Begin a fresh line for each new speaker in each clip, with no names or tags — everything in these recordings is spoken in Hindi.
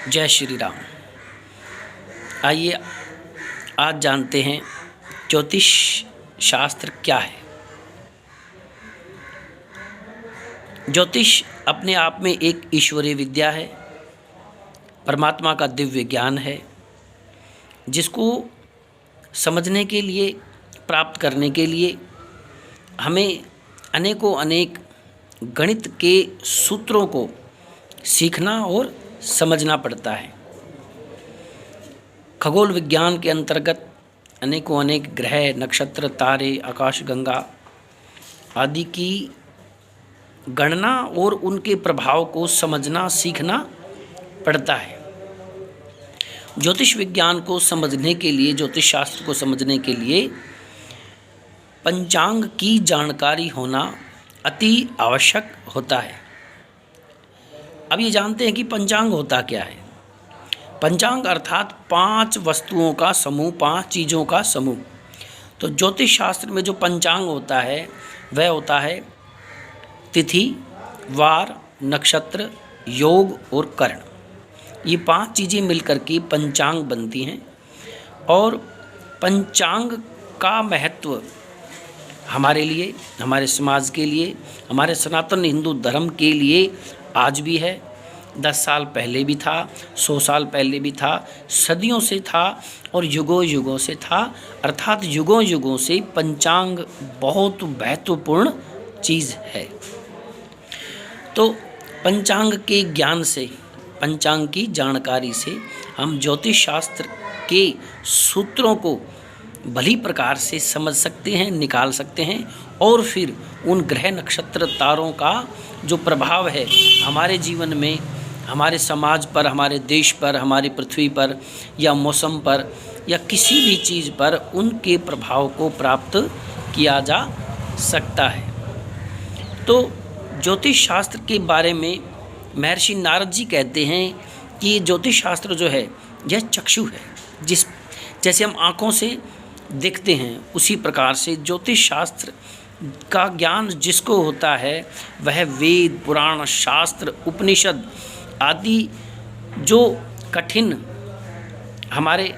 जय श्री राम। आइए आज जानते हैं ज्योतिष शास्त्र क्या है। ज्योतिष अपने आप में एक ईश्वरीय विद्या है, परमात्मा का दिव्य ज्ञान है, जिसको समझने के लिए, प्राप्त करने के लिए हमें अनेकों अनेक गणित के सूत्रों को सीखना और समझना पड़ता है। खगोल विज्ञान के अंतर्गत अनेकों अनेक ग्रह, नक्षत्र, तारे, आकाशगंगा आदि की गणना और उनके प्रभाव को समझना, सीखना पड़ता है। ज्योतिष विज्ञान को समझने के लिए, ज्योतिष शास्त्र को समझने के लिए पंचांग की जानकारी होना अति आवश्यक होता है। अब ये जानते हैं कि पंचांग होता क्या है। पंचांग अर्थात 5 वस्तुओं का समूह, 5 चीज़ों का समूह। तो ज्योतिष शास्त्र में जो पंचांग होता है वह होता है तिथि, वार, नक्षत्र, योग और करण। ये 5 चीज़ें मिलकर के पंचांग बनती हैं। और पंचांग का महत्व हमारे लिए, हमारे समाज के लिए, हमारे सनातन हिंदू धर्म के लिए आज भी है। 10 साल पहले भी था, 100 साल पहले भी था, सदियों से था और युगों युगों से था। अर्थात युगों युगों से पंचांग बहुत महत्वपूर्ण चीज़ है। तो पंचांग के ज्ञान से, पंचांग की जानकारी से हम ज्योतिष शास्त्र के सूत्रों को भली प्रकार से समझ सकते हैं, निकाल सकते हैं और फिर उन ग्रह, नक्षत्र, तारों का जो प्रभाव है हमारे जीवन में, हमारे समाज पर, हमारे देश पर, हमारी पृथ्वी पर या मौसम पर या किसी भी चीज़ पर उनके प्रभाव को प्राप्त किया जा सकता है। तो ज्योतिष शास्त्र के बारे में महर्षि नारद जी कहते हैं कि ये ज्योतिष शास्त्र जो है यह चक्षु है। जैसे हम आँखों से देखते हैं उसी प्रकार से ज्योतिष शास्त्र का ज्ञान जिसको होता है वह वेद, पुराण, शास्त्र, उपनिषद आदि जो कठिन हमारे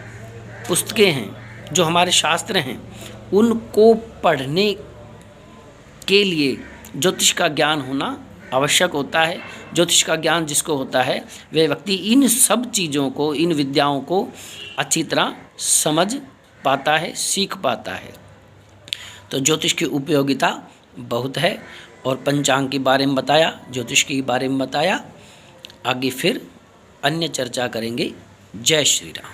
पुस्तकें हैं, जो हमारे शास्त्र हैं, उनको पढ़ने के लिए ज्योतिष का ज्ञान होना आवश्यक होता है। ज्योतिष का ज्ञान जिसको होता है वह व्यक्ति इन सब चीज़ों को, इन विद्याओं को अच्छी तरह समझ पाता है, सीख पाता है। तो ज्योतिष की उपयोगिता बहुत है और पंचांग के बारे में बताया, ज्योतिष के बारे में बताया। आगे फिर अन्य चर्चा करेंगे। जय श्री राम।